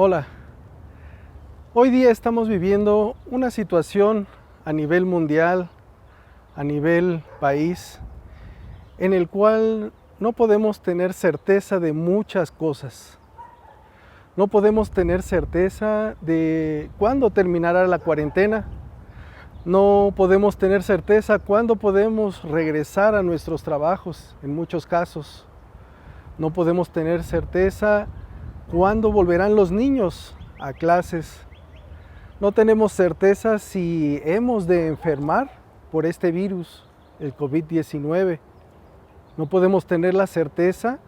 Hola, hoy día estamos viviendo una situación a nivel mundial, a nivel país, en el cual no podemos tener certeza de muchas cosas. No podemos tener certeza de cuándo terminará la cuarentena. No podemos tener certeza cuándo podemos regresar a nuestros trabajos, en muchos casos. No podemos tener certeza cuándo volverán los niños a clases. No tenemos certeza si hemos de enfermar por este virus, el COVID-19. No podemos tener la certeza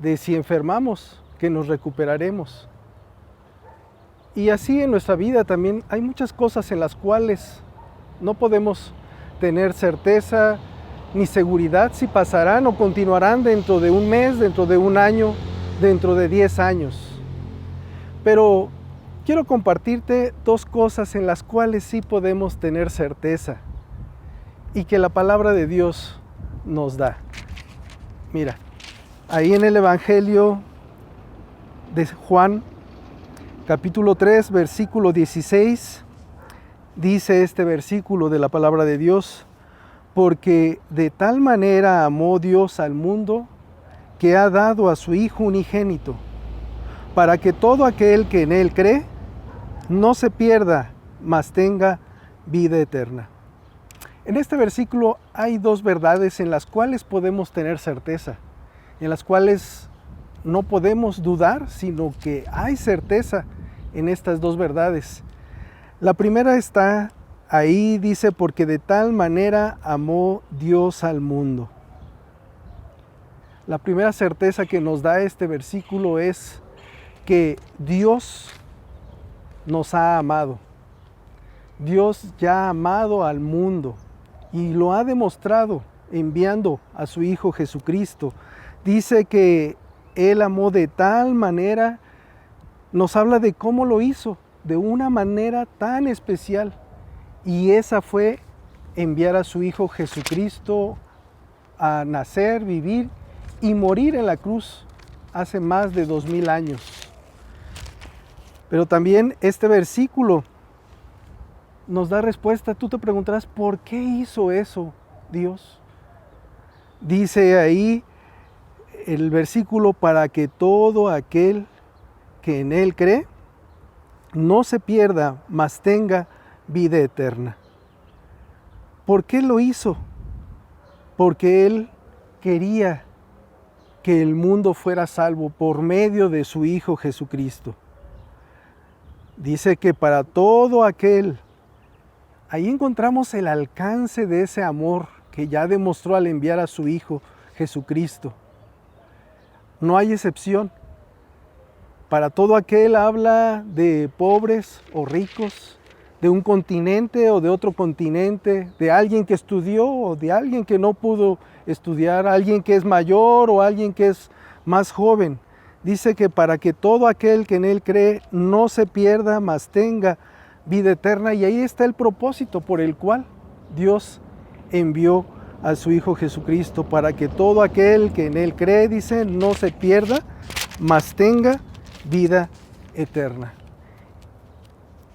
de si enfermamos, que nos recuperaremos. Y así en nuestra vida también hay muchas cosas en las cuales no podemos tener certeza ni seguridad si pasarán o continuarán dentro de un mes, dentro de un año, dentro de 10 años. Pero quiero compartirte dos cosas en las cuales sí podemos tener certeza y que la palabra de Dios nos da. Mira, ahí en el Evangelio de Juan, capítulo 3, versículo 16, dice este versículo de la palabra de Dios: porque de tal manera amó Dios al mundo que ha dado a su Hijo unigénito, para que todo aquel que en Él cree no se pierda, mas tenga vida eterna. En este versículo hay dos verdades en las cuales podemos tener certeza, en las cuales no podemos dudar, sino que hay certeza en estas dos verdades. La primera está ahí, dice, porque de tal manera amó Dios al mundo. La primera certeza que nos da este versículo es que Dios nos ha amado. Dios ya ha amado al mundo y lo ha demostrado enviando a su Hijo Jesucristo. Dice que Él amó de tal manera, nos habla de cómo lo hizo, de una manera tan especial. Y esa fue enviar a su Hijo Jesucristo a nacer, vivir y morir en la cruz hace más de 2000 años. Pero también este versículo nos da respuesta. Tú te preguntarás, ¿por qué hizo eso Dios? Dice ahí el versículo: para que todo aquel que en Él cree no se pierda, mas tenga vida eterna. ¿Por qué lo hizo? Porque Él quería que el mundo fuera salvo por medio de su Hijo Jesucristo. Dice que para todo aquel, ahí encontramos el alcance de ese amor que ya demostró al enviar a su Hijo Jesucristo. No hay excepción. Para todo aquel habla de pobres o ricos, de un continente o de otro continente, de alguien que estudió o de alguien que no pudo estudiar, alguien que es mayor o alguien que es más joven. Dice que para que todo aquel que en Él cree no se pierda, mas tenga vida eterna. Y ahí está el propósito por el cual Dios envió a su Hijo Jesucristo, para que todo aquel que en Él cree, dice, no se pierda, mas tenga vida eterna.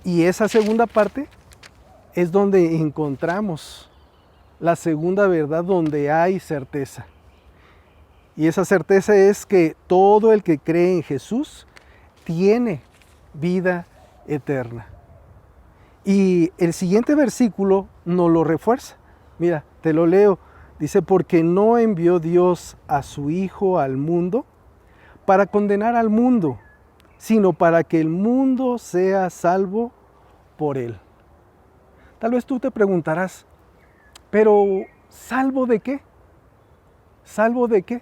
Y esa segunda parte es donde encontramos la segunda verdad, donde hay certeza. Y esa certeza es que todo el que cree en Jesús tiene vida eterna. Y el siguiente versículo nos lo refuerza. Mira, te lo leo. Dice: porque no envió Dios a su Hijo al mundo para condenar al mundo, sino para que el mundo sea salvo por Él. Tal vez tú te preguntarás, pero ¿salvo de qué? ¿Salvo de qué?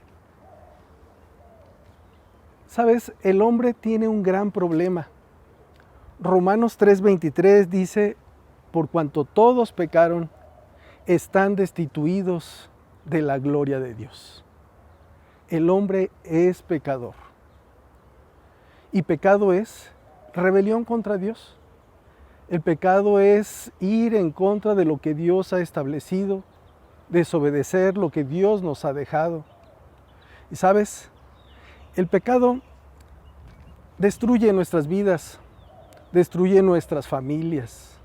Sabes, el hombre tiene un gran problema. Romanos 3:23 dice: por cuanto todos pecaron, están destituidos de la gloria de Dios. El hombre es pecador. Y pecado es rebelión contra Dios. El pecado es ir en contra de lo que Dios ha establecido, desobedecer lo que Dios nos ha dejado. Y sabes, el pecado destruye nuestras vidas, destruye nuestras familias,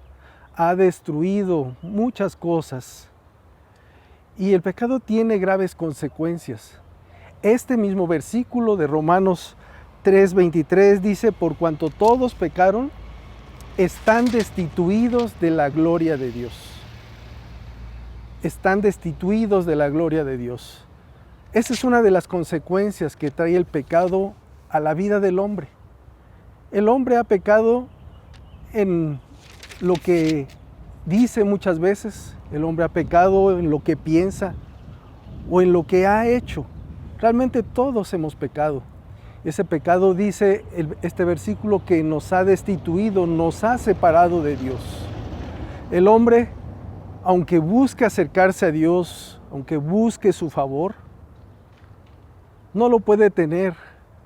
ha destruido muchas cosas y el pecado tiene graves consecuencias. Este mismo versículo de Romanos 3:23 dice: por cuanto todos pecaron, están destituidos de la gloria de Dios. Están destituidos de la gloria de Dios. Esa es una de las consecuencias que trae el pecado a la vida del hombre. El hombre ha pecado en lo que dice muchas veces, el hombre ha pecado en lo que piensa o en lo que ha hecho. Realmente todos hemos pecado. Ese pecado, dice este versículo, que nos ha destituido, nos ha separado de Dios. El hombre, aunque busque acercarse a Dios, aunque busque su favor, no lo puede tener.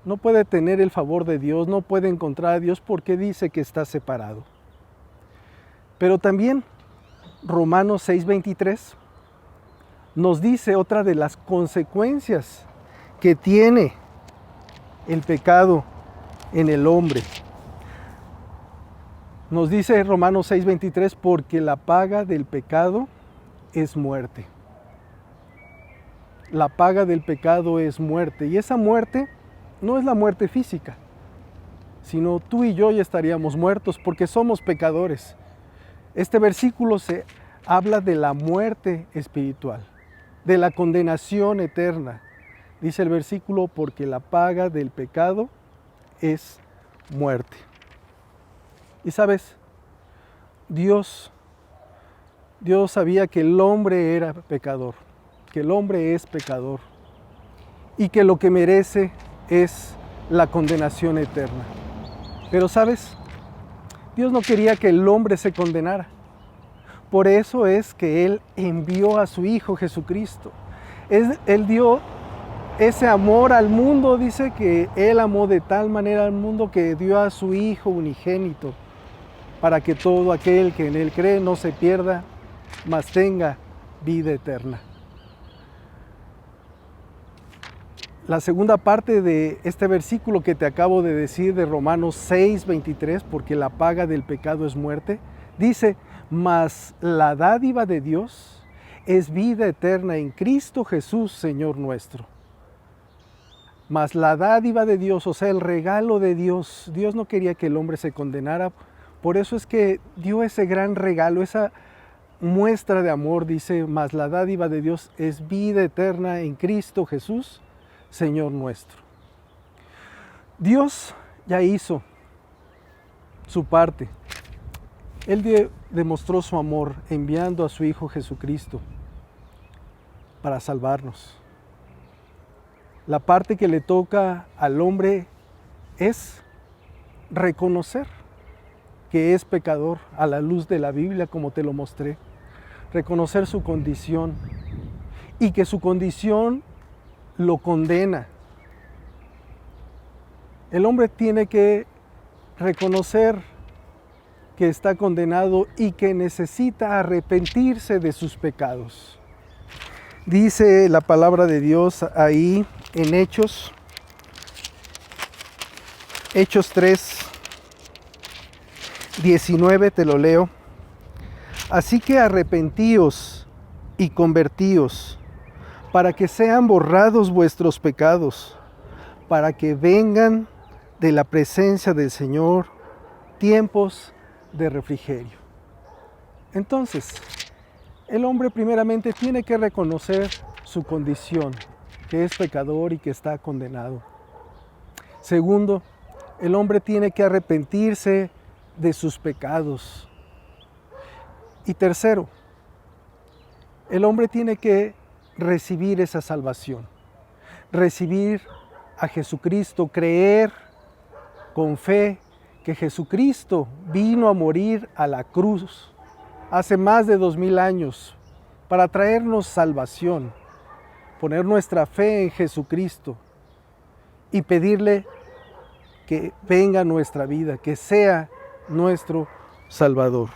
No puede tener el favor de Dios, no puede encontrar a Dios porque dice que está separado. Pero también Romanos 6:23 nos dice otra de las consecuencias que tiene el pecado en el hombre. Nos dice Romanos 6:23, porque la paga del pecado es muerte. La paga del pecado es muerte, y esa muerte no es la muerte física, sino tú y yo ya estaríamos muertos porque somos pecadores. Este versículo se habla de la muerte espiritual, de la condenación eterna. Dice el versículo, porque la paga del pecado es muerte. Y sabes, Dios sabía que el hombre era pecador, que el hombre es pecador y que lo que merece es la condenación eterna. Pero sabes, Dios no quería que el hombre se condenara. Por eso es que Él envió a su Hijo Jesucristo. Él dio ese amor al mundo, dice que Él amó de tal manera al mundo que dio a su Hijo unigénito, para que todo aquel que en Él cree no se pierda, mas tenga vida eterna. La segunda parte de este versículo que te acabo de decir de Romanos 6:23, porque la paga del pecado es muerte, dice: mas la dádiva de Dios es vida eterna en Cristo Jesús, Señor nuestro. Mas la dádiva de Dios, o sea, el regalo de Dios, Dios no quería que el hombre se condenara, por eso es que dio ese gran regalo, esa muestra de amor, dice: mas la dádiva de Dios es vida eterna en Cristo Jesús, Señor nuestro. Dios ya hizo su parte. Él demostró su amor enviando a su Hijo Jesucristo para salvarnos. La parte que le toca al hombre es reconocer que es pecador a la luz de la Biblia, como te lo mostré. Reconocer su condición y que su condición lo condena. El hombre tiene que reconocer que está condenado y que necesita arrepentirse de sus pecados. Dice la palabra de Dios ahí en Hechos 3:19, te lo leo. Así que arrepentíos y convertíos, para que sean borrados vuestros pecados, para que vengan de la presencia del Señor tiempos de refrigerio. Entonces, el hombre primeramente tiene que reconocer su condición, que es pecador y que está condenado. Segundo, el hombre tiene que arrepentirse de sus pecados. Y tercero, el hombre tiene que recibir esa salvación, recibir a Jesucristo, creer con fe que Jesucristo vino a morir a la cruz hace más de 2000 años para traernos salvación, poner nuestra fe en Jesucristo y pedirle que venga a nuestra vida, que sea nuestro Salvador.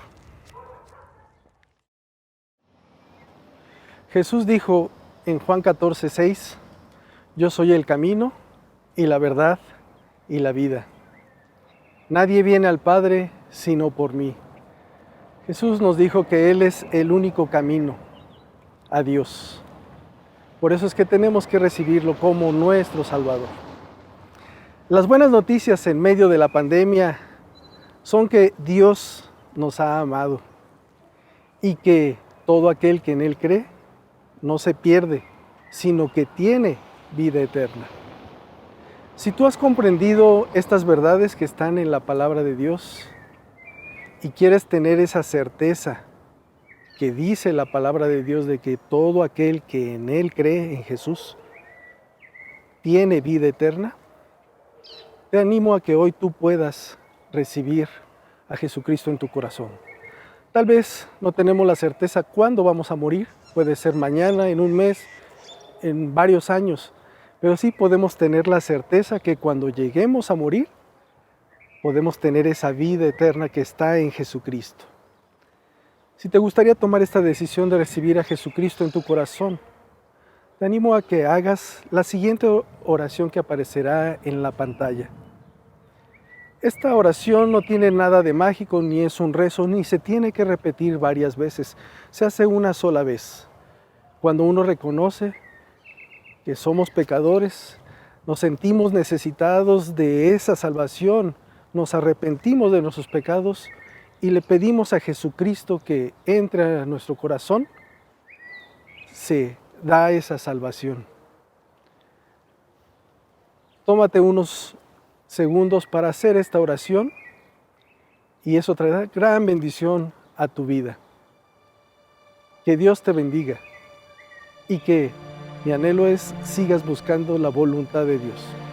Jesús dijo en Juan 14:6, yo soy el camino y la verdad y la vida. Nadie viene al Padre sino por mí. Jesús nos dijo que Él es el único camino a Dios. Por eso es que tenemos que recibirlo como nuestro Salvador. Las buenas noticias en medio de la pandemia son que Dios nos ha amado y que todo aquel que en Él cree no se pierde, sino que tiene vida eterna. Si tú has comprendido estas verdades que están en la palabra de Dios y quieres tener esa certeza que dice la palabra de Dios de que todo aquel que en Él cree, en Jesús, tiene vida eterna, te animo a que hoy tú puedas recibir a Jesucristo en tu corazón. Tal vez no tenemos la certeza cuándo vamos a morir, puede ser mañana, en un mes, en varios años, pero sí podemos tener la certeza que cuando lleguemos a morir, podemos tener esa vida eterna que está en Jesucristo. Si te gustaría tomar esta decisión de recibir a Jesucristo en tu corazón, te animo a que hagas la siguiente oración que aparecerá en la pantalla. Esta oración no tiene nada de mágico, ni es un rezo, ni se tiene que repetir varias veces. Se hace una sola vez. Cuando uno reconoce que somos pecadores, nos sentimos necesitados de esa salvación, nos arrepentimos de nuestros pecados y le pedimos a Jesucristo que entre a nuestro corazón, se da esa salvación. Tómate unos segundos para hacer esta oración y eso traerá gran bendición a tu vida. Que Dios te bendiga y que mi anhelo es sigas buscando la voluntad de Dios.